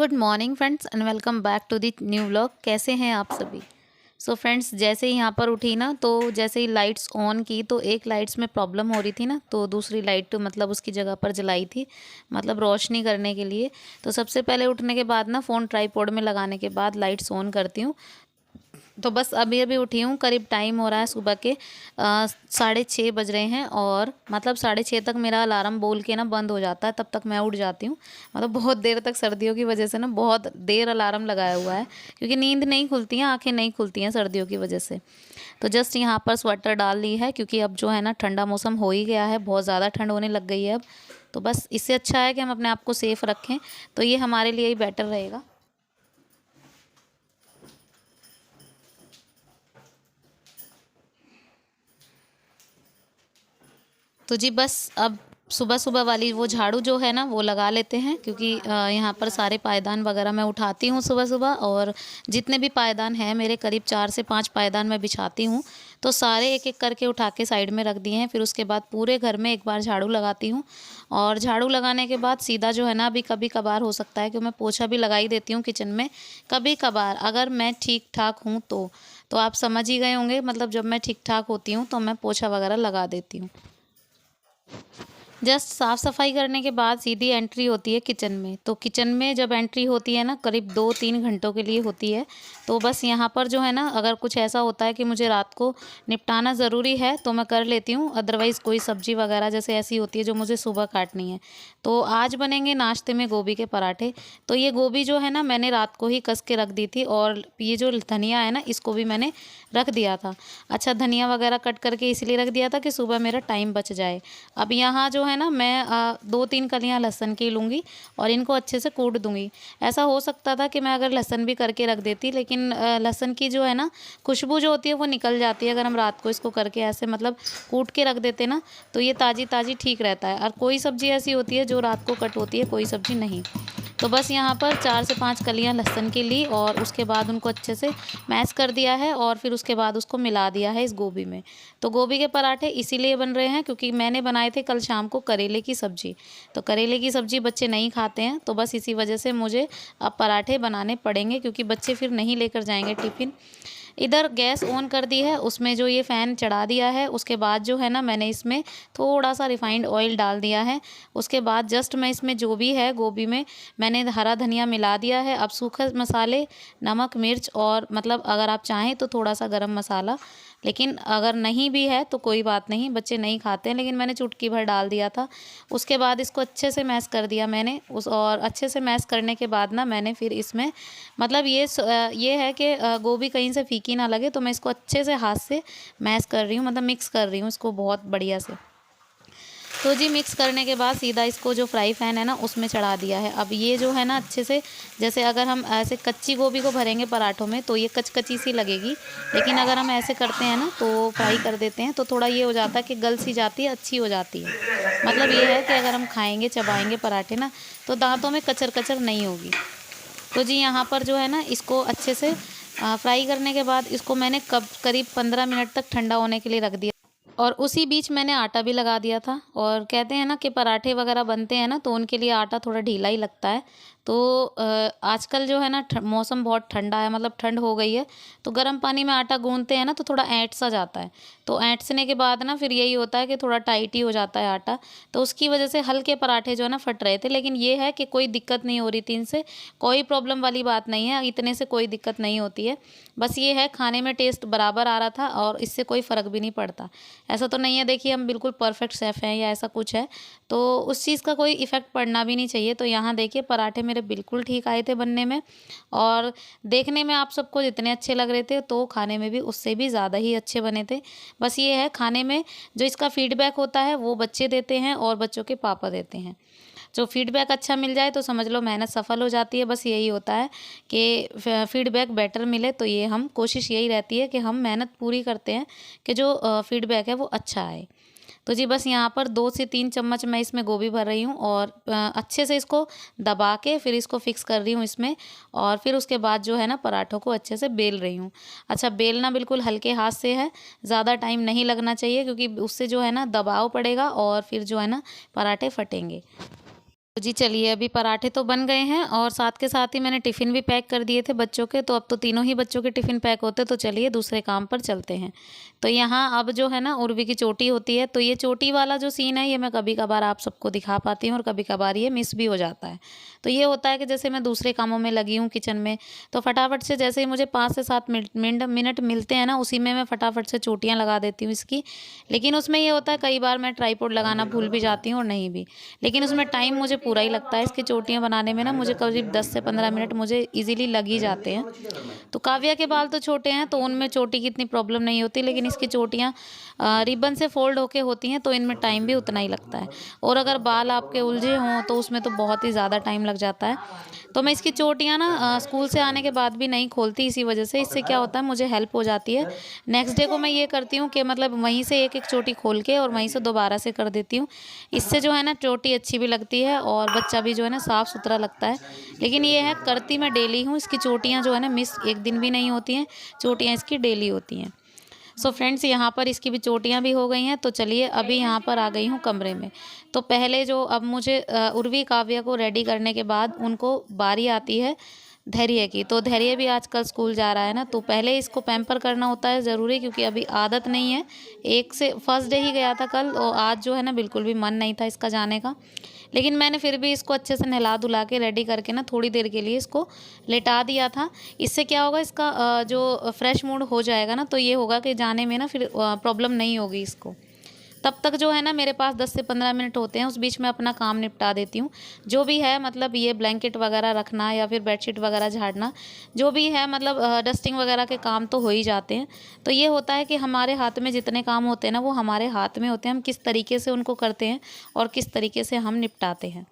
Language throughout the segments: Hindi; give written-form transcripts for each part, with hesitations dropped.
Good morning friends and welcome back to the new vlog. कैसे हैं आप सभी। सो फ्रेंड्स, जैसे ही यहाँ पर उठी ना, तो जैसे ही लाइट्स ऑन की तो एक लाइट्स में प्रॉब्लम हो रही थी ना, तो दूसरी लाइट मतलब उसकी जगह पर जलाई थी, मतलब रोशनी करने के लिए। तो सबसे पहले उठने के बाद ना फ़ोन ट्राईपॉड में लगाने के बाद लाइट्स ऑन करती हूँ। तो बस अभी अभी उठी हूँ, करीब टाइम हो रहा है सुबह के 6:30 बज रहे हैं, और मतलब 6:30 तक मेरा अलार्म बोल के ना बंद हो जाता है, तब तक मैं उठ जाती हूँ। मतलब बहुत देर तक सर्दियों की वजह से ना बहुत देर अलार्म लगाया हुआ है, क्योंकि नींद नहीं खुलती है, आंखें नहीं खुलती हैं सर्दियों की वजह से। तो जस्ट यहाँ पर स्वेटर डाल ली है, क्योंकि अब जो है ना ठंडा मौसम हो ही गया है, बहुत ज़्यादा ठंड होने लग गई है अब। तो बस इससे अच्छा है कि हम अपने आप को सेफ़ रखें, तो ये हमारे लिए ही बेटर रहेगा। तो जी बस अब सुबह सुबह वाली वो झाड़ू जो है ना वो लगा लेते हैं, क्योंकि यहाँ पर सारे पायदान वगैरह मैं उठाती हूँ सुबह सुबह, और जितने भी पायदान हैं मेरे करीब 4 से 5 पायदान मैं बिछाती हूँ। तो सारे एक एक करके उठा के साइड में रख दिए हैं। फिर उसके बाद पूरे घर में एक बार झाड़ू लगाती हूँ, और झाड़ू लगाने के बाद सीधा जो है ना, अभी कभी कभार हो सकता है कि मैं पोछा भी लगा ही देती हूँ किचन में। कभी कभार अगर मैं ठीक ठाक हूँ तो आप समझ ही गए होंगे, मतलब जब मैं ठीक ठाक होती हूँ तो मैं पोछा वगैरह लगा देती हूँ। जस्ट साफ़ सफाई करने के बाद सीधी एंट्री होती है किचन में। तो किचन में जब एंट्री होती है ना, करीब 2-3 घंटों के लिए होती है। तो बस यहाँ पर जो है ना, अगर कुछ ऐसा होता है कि मुझे रात को निपटाना ज़रूरी है तो मैं कर लेती हूँ, अदरवाइज़ कोई सब्ज़ी वगैरह जैसे ऐसी होती है जो मुझे सुबह काटनी है। तो आज बनेंगे नाश्ते में गोभी के पराठे। तो ये गोभी जो है ना, मैंने रात को ही कस के रख दी थी, और ये जो धनिया है ना, इसको भी मैंने रख दिया था। अच्छा, धनिया वगैरह कट करके इसलिए रख दिया था कि सुबह मेरा टाइम बच जाए। अब यहाँ जो है ना, मैं 2-3 कलियाँ लहसुन की लूँगी और इनको अच्छे से कूट दूँगी। ऐसा हो सकता था कि मैं अगर लहसुन भी करके रख देती, लेकिन लहसुन की जो है ना खुशबू जो होती है वो निकल जाती है अगर हम रात को इसको करके ऐसे मतलब कूट के रख देते ना, तो ये ताज़ी ताज़ी ठीक रहता है। और कोई सब्ज़ी ऐसी होती है जो रात को कट होती है, कोई सब्ज़ी नहीं। तो बस यहाँ पर 4 से 5 कलियाँ लहसुन की ली, और उसके बाद उनको अच्छे से मैश कर दिया है, और फिर उसके बाद उसको मिला दिया है इस गोभी में। तो गोभी के पराठे इसीलिए बन रहे हैं क्योंकि मैंने बनाए थे कल शाम को करेले की सब्ज़ी। तो करेले की सब्ज़ी बच्चे नहीं खाते हैं, तो बस इसी वजह से मुझे अब पराठे बनाने पड़ेंगे, क्योंकि बच्चे फिर नहीं लेकर जाएंगे टिफ़िन। इधर गैस ऑन कर दी है, उसमें जो ये फ़ैन चढ़ा दिया है। उसके बाद जो है ना, मैंने इसमें थोड़ा-सा रिफाइंड ऑयल डाल दिया है। उसके बाद जस्ट मैं इसमें जो भी है गोभी में मैंने हरा धनिया मिला दिया है। अब सूखे मसाले, नमक, मिर्च, और मतलब अगर आप चाहें तो थोड़ा-सा गरम मसाला, लेकिन अगर नहीं भी है तो कोई बात नहीं, बच्चे नहीं खाते हैं, लेकिन मैंने चुटकी भर डाल दिया था। उसके बाद इसको अच्छे से मैश कर दिया मैंने और अच्छे से मैश करने के बाद ना, मैंने फिर इसमें मतलब ये है कि गोभी कहीं से फीकी ना लगे, तो मैं इसको अच्छे से हाथ से मैश कर रही हूँ, मतलब मिक्स कर रही हूँ इसको बहुत बढ़िया से। तो जी मिक्स करने के बाद सीधा इसको जो फ्राई पैन है ना, उसमें चढ़ा दिया है। अब ये जो है ना, अच्छे से जैसे अगर हम ऐसे कच्ची गोभी को भरेंगे पराठों में तो ये कचकची सी लगेगी, लेकिन अगर हम ऐसे करते हैं ना, तो फ्राई कर देते हैं, तो थोड़ा ये हो जाता है कि गल सी जाती है, अच्छी हो जाती है। मतलब ये है कि अगर हम खाएंगे, चबाएंगे पराठे ना, तो दांतों में कचर कचर नहीं होगी। तो जी यहाँ पर जो है ना, इसको अच्छे से फ्राई करने के बाद इसको मैंने करीब 15 मिनट तक ठंडा होने के लिए रख दिया, और उसी बीच मैंने आटा भी लगा दिया था। और कहते हैं ना कि पराठे वगैरह बनते हैं ना, तो उनके लिए आटा थोड़ा ढीला ही लगता है। तो आजकल जो है ना, मौसम बहुत ठंडा है, मतलब ठंड हो गई है, तो गर्म पानी में आटा गूंथते हैं ना, तो थोड़ा ऐंठ सा जाता है। तो ऐंठने के बाद ना, फिर यही होता है कि थोड़ा टाइट ही हो जाता है आटा। तो उसकी वजह से हल्के पराठे जो है ना फट रहे थे, लेकिन ये है कि कोई दिक्कत नहीं हो रही थी इनसे, कोई प्रॉब्लम वाली बात नहीं है, इतने से कोई दिक्कत नहीं होती है। बस ये है, खाने में टेस्ट बराबर आ रहा था, और इससे कोई फ़र्क भी नहीं पड़ता। ऐसा तो नहीं है देखिए हम बिल्कुल परफेक्ट शेफ़ हैं या ऐसा कुछ है, तो उस चीज़ का कोई इफ़ेक्ट पड़ना भी नहीं चाहिए। तो यहाँ देखिए पराठे मेरे बिल्कुल ठीक आए थे बनने में, और देखने में आप सबको जितने अच्छे लग रहे थे, तो खाने में भी उससे भी ज़्यादा ही अच्छे बने थे। बस ये है, खाने में जो इसका फ़ीडबैक होता है वो बच्चे देते हैं और बच्चों के पापा देते हैं। जो फ़ीडबैक अच्छा मिल जाए तो समझ लो मेहनत सफल हो जाती है। बस यही होता है कि फ़ीडबैक बेटर मिले, तो ये हम कोशिश यही रहती है कि हम मेहनत पूरी करते हैं कि जो फ़ीडबैक है वो अच्छा आए। तो जी बस यहाँ पर 2 से 3 चम्मच मैं इसमें गोभी भर रही हूँ, और अच्छे से इसको दबा के फिर इसको फिक्स कर रही हूँ इसमें, और फिर उसके बाद जो है ना, पराठों को अच्छे से बेल रही हूँ। अच्छा, बेलना बिल्कुल हल्के हाथ से है, ज़्यादा टाइम नहीं लगना चाहिए, क्योंकि उससे जो है ना दबाव पड़ेगा और फिर जो है ना पराठे फटेंगे। तो जी चलिए, अभी पराठे तो बन गए हैं और साथ के साथ ही मैंने टिफ़िन भी पैक कर दिए थे बच्चों के, तो अब तो तीनों ही बच्चों के टिफ़िन पैक होते, तो चलिए दूसरे काम पर चलते हैं। तो यहाँ अब जो है ना उर्वी की चोटी होती है, तो ये चोटी वाला जो सीन है ये मैं कभी-कभार आप सबको दिखा पाती हूँ और कभी-कभार ये मिस भी हो जाता है। तो ये होता है कि जैसे मैं दूसरे कामों में लगी हूँ किचन में, तो फटाफट से जैसे ही मुझे 5 से 7 मिनट मिलते हैं ना, उसी में मैं फटाफट से चोटियाँ लगा देती हूँ इसकी। लेकिन उसमें ये होता है कई बार मैं ट्राइपॉड लगाना भूल भी जाती हूँ और नहीं भी। लेकिन उसमें टाइम मुझे पूरा ही लगता है, इसकी चोटियाँ बनाने में ना मुझे करीब 10 से 15 मिनट मुझे ईज़िली लग ही जाते हैं। तो काव्या के बाल तो छोटे हैं, तो उनमें चोटी की इतनी प्रॉब्लम नहीं होती, लेकिन इसकी चोटियाँ रिबन से फ़ोल्ड होके होती हैं, तो इनमें टाइम भी उतना ही लगता है। और अगर बाल आपके उलझे हों, तो उसमें तो बहुत ही ज़्यादा टाइम लग जाता है। तो मैं इसकी चोटियाँ ना स्कूल से आने के बाद भी नहीं खोलती इसी वजह से। इससे क्या होता है, मुझे हेल्प हो जाती है। नेक्स्ट डे को मैं ये करती हूँ कि मतलब वहीं से एक-एक चोटी खोल के और वहीं से दोबारा से कर देती हूँ। इससे जो है ना चोटी अच्छी भी लगती है और बच्चा भी जो है ना साफ-सुथरा लगता है। लेकिन ये है, करती मैं डेली हूँ, इसकी चोटियाँ जो है ना मिस एक दिन भी नहीं होती हैं, चोटियाँ इसकी डेली होती हैं। सो फ्रेंड्स, यहाँ पर इसकी भी चोटियाँ भी हो गई हैं, तो चलिए अभी यहाँ पर आ गई हूँ कमरे में। तो पहले जो अब मुझे उर्वी काव्या को रेडी करने के बाद उनको बारी आती है धैर्य की। तो धैर्य भी आजकल स्कूल जा रहा है ना, तो पहले इसको पैम्पर करना होता है ज़रूरी, क्योंकि अभी आदत नहीं है। एक से फर्स्ट डे ही गया था कल, और आज जो है ना बिल्कुल भी मन नहीं था इसका जाने का। लेकिन मैंने फिर भी इसको अच्छे से नहला-धुला के रेडी करके ना थोड़ी देर के लिए इसको लेटा दिया था। इससे क्या होगा, इसका जो फ्रेश मूड हो जाएगा ना, तो ये होगा कि जाने में ना फिर प्रॉब्लम नहीं होगी इसको। तब तक जो है ना मेरे पास 10 से 15 मिनट होते हैं, उस बीच में अपना काम निपटा देती हूँ। जो भी है मतलब ये ब्लैंकेट वगैरह रखना या फिर बेडशीट वगैरह झाड़ना, जो भी है मतलब डस्टिंग वगैरह के काम तो हो ही जाते हैं। तो ये होता है कि हमारे हाथ में जितने काम होते हैं ना, वो हमारे हाथ में होते हैं, हम किस तरीके से उनको करते हैं और किस तरीके से हम निपटाते हैं।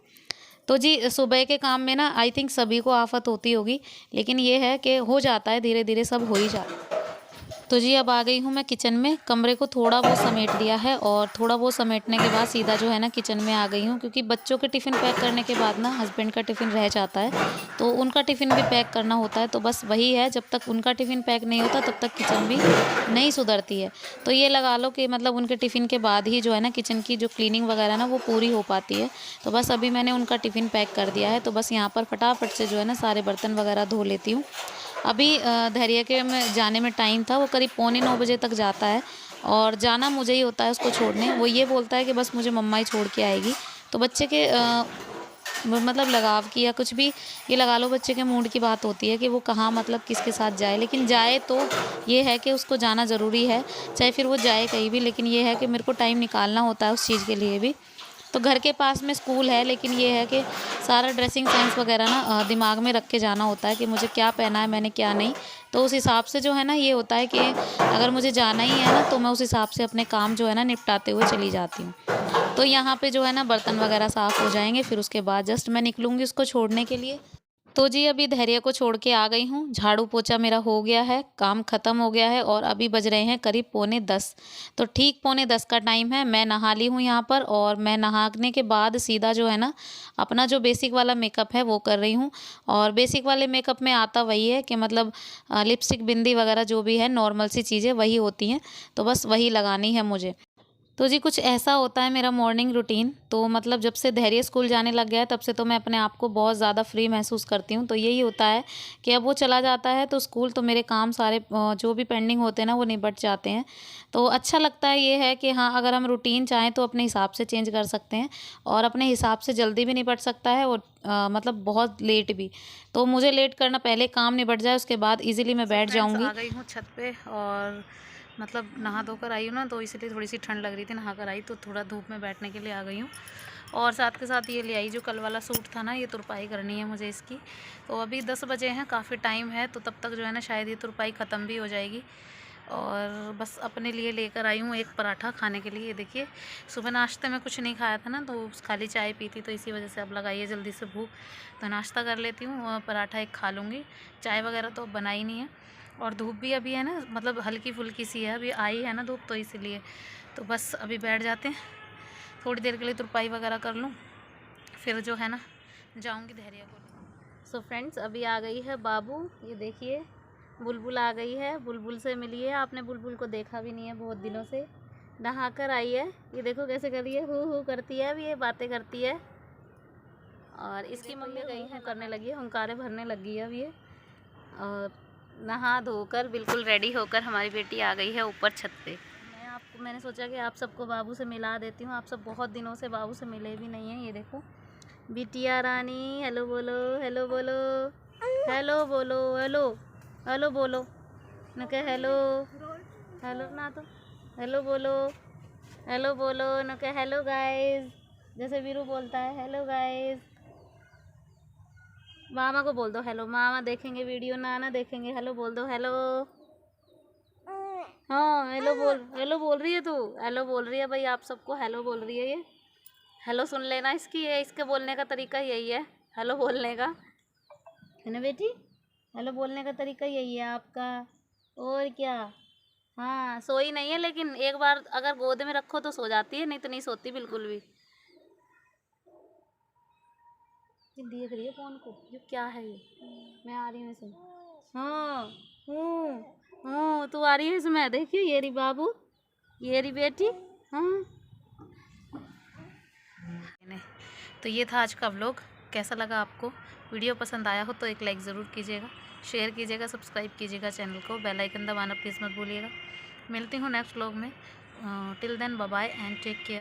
तो जी सुबह के काम में ना आई थिंक सभी को आफ़त होती होगी, लेकिन ये है कि हो जाता है, धीरे-धीरे सब हो ही जाता है। तो जी अब आ गई हूँ मैं किचन में, कमरे को थोड़ा बहुत समेट दिया है और थोड़ा बहुत समेटने के बाद सीधा जो है ना किचन में आ गई हूँ, क्योंकि बच्चों के टिफ़िन पैक करने के बाद ना हस्बैंड का टिफ़िन रह जाता है, तो उनका टिफ़िन भी पैक करना होता है। तो बस वही है, जब तक उनका टिफ़िन पैक नहीं होता तब तक किचन भी नहीं सुधरती है। तो ये लगा लो कि मतलब उनके टिफ़िन के बाद ही जो है ना किचन की जो क्लीनिंग वगैरह ना वो पूरी हो पाती है। तो बस अभी मैंने उनका टिफ़िन पैक कर दिया है, तो बस यहाँ पर फटाफट से जो है ना सारे बर्तन वगैरह धो लेती हूँ। अभी धैर्य के में जाने में टाइम था, वो करीब पौने 9 बजे तक जाता है और जाना मुझे ही होता है उसको छोड़ने। वो ये बोलता है कि बस मुझे मम्मा ही छोड़ के आएगी। तो बच्चे के मतलब लगाव की या कुछ भी, ये लगा लो बच्चे के मूड की बात होती है कि वो कहाँ मतलब किसके साथ जाए। लेकिन जाए तो ये है कि उसको जाना ज़रूरी है, चाहे फिर वो जाए कहीं भी, लेकिन ये है कि मेरे को टाइम निकालना होता है उस चीज़ के लिए भी। तो घर के पास में स्कूल है, लेकिन ये है कि सारा ड्रेसिंग सेंस वगैरह ना दिमाग में रख के जाना होता है कि मुझे क्या पहना है, मैंने क्या नहीं। तो उस हिसाब से जो है ना ये होता है कि अगर मुझे जाना ही है ना, तो मैं उस हिसाब से अपने काम जो है ना निपटाते हुए चली जाती हूँ। तो यहाँ पे जो है ना बर्तन वगैरह साफ़ हो जाएँगे, फिर उसके बाद जस्ट मैं निकलूँगी उसको छोड़ने के लिए। तो जी अभी धैर्य को छोड़ के आ गई हूँ, झाड़ू पोछा मेरा हो गया है, काम ख़त्म हो गया है और अभी बज रहे हैं करीब पौने 10। तो ठीक पौने 10 का टाइम है, मैं नहा ली हूँ यहाँ पर और मैं नहाने के बाद सीधा जो है ना अपना जो बेसिक वाला मेकअप है वो कर रही हूँ। और बेसिक वाले मेकअप में आता वही है कि मतलब लिपस्टिक, बिंदी वगैरह जो भी है नॉर्मल सी चीज़ें वही होती हैं, तो बस वही लगानी है मुझे। तो जी कुछ ऐसा होता है मेरा मॉर्निंग रूटीन, तो मतलब जब से धैर्य स्कूल जाने लग गया है तब से तो मैं अपने आप को बहुत ज़्यादा फ्री महसूस करती हूँ। तो यही होता है कि अब वो चला जाता है तो स्कूल, तो मेरे काम सारे जो भी पेंडिंग होते हैं ना वो निपट जाते हैं। तो अच्छा लगता है, ये है कि हाँ अगर हम रूटीन चाहें तो अपने हिसाब से चेंज कर सकते हैं और अपने हिसाब से जल्दी भी निपट सकता है और मतलब बहुत लेट भी। तो मुझे लेट करना, पहले काम निपट जाए उसके बाद ईजिली मैं बैठ जाऊँगी। आ गई हूँ छत पे और मतलब नहा धोकर आई हूँ ना, तो इसलिए थोड़ी सी ठंड लग रही थी, नहा कर आई तो थोड़ा धूप में बैठने के लिए आ गई हूँ। और साथ के साथ ये ले आई जो कल वाला सूट था ना, ये तुरपाई करनी है मुझे इसकी। तो अभी 10 बजे हैं, काफ़ी टाइम है, तो तब तक जो है ना शायद ये तुरपाई ख़त्म भी हो जाएगी। और बस अपने लिए लेकर आई हूँ एक पराठा खाने के लिए। ये देखिए, सुबह नाश्ते में कुछ नहीं खाया था ना, तो खाली चाय पी थी, तो इसी वजह से अब लगाई है जल्दी से भूख, तो नाश्ता कर लेती हूँ और पराठा एक खा लूँगी। चाय वगैरह तो अब बनाई नहीं है और धूप भी अभी है ना, मतलब हल्की फुल्की सी है, अभी आई है ना धूप, तो इसीलिए तो बस अभी बैठ जाते हैं थोड़ी देर के लिए, तुरपाई वगैरह कर लूँ, फिर जो है ना जाऊँगी धैर्य को। सो फ्रेंड्स, अभी आ गई है बाबू, ये देखिए बुलबुल आ गई है, बुलबुल से मिली है। आपने बुलबुल को देखा भी नहीं है बहुत दिनों से, नहा कर आई है। ये देखो कैसे कर रही है, हू हू करती है, अभी ये बातें करती है। और इसकी मम्मी गई है करने लगी है, हुंकारे भरने लगी है अब ये। और नहा धोकर बिल्कुल रेडी होकर हमारी बेटी आ गई है ऊपर छत पे। मैंने सोचा कि आप सबको बाबू से मिला देती हूँ, आप सब बहुत दिनों से बाबू से मिले भी नहीं हैं। ये देखो बिटिया रानी, हेलो बोलो, हेलो बोलो, हेलो बोलो, हेलो हेलो बोलो न के हेलो, हेलो ना तो हेलो बोलो, हेलो बोलो न के हेलो गाइस, जैसे वीरू बोलता है हेलो गाइस। मामा को बोल दो हेलो, मामा देखेंगे वीडियो, नाना देखेंगे, हेलो बोल दो, हेलो। हाँ हेलो बोल रही है तू, हेलो बोल रही है भाई, आप सबको हेलो बोल रही है ये। हेलो सुन लेना इसकी, ये इसके बोलने का तरीका यही है, हेलो बोलने का, है ना बेटी? हेलो बोलने का तरीका यही है आपका, और क्या। हाँ सोई नहीं है, लेकिन एक बार अगर गोद में रखो तो सो जाती है, नहीं तो नहीं सोती बिल्कुल भी। देख रही है फोन को, ये क्या है ये, मैं आ रही हूँ इसमें। हाँ हूँ तू आ रही है इसमें, देखिए ये रही बाबू, ये रही बेटी। हाँ तो ये था आज का व्लॉग, कैसा लगा आपको? वीडियो पसंद आया हो तो एक लाइक ज़रूर कीजिएगा, शेयर कीजिएगा, सब्सक्राइब कीजिएगा चैनल को, बेल आइकन दबाना प्लीज़ मत भूलिएगा। मिलती हूँ नेक्स्ट व्लॉग में। Till then bye bye and take care.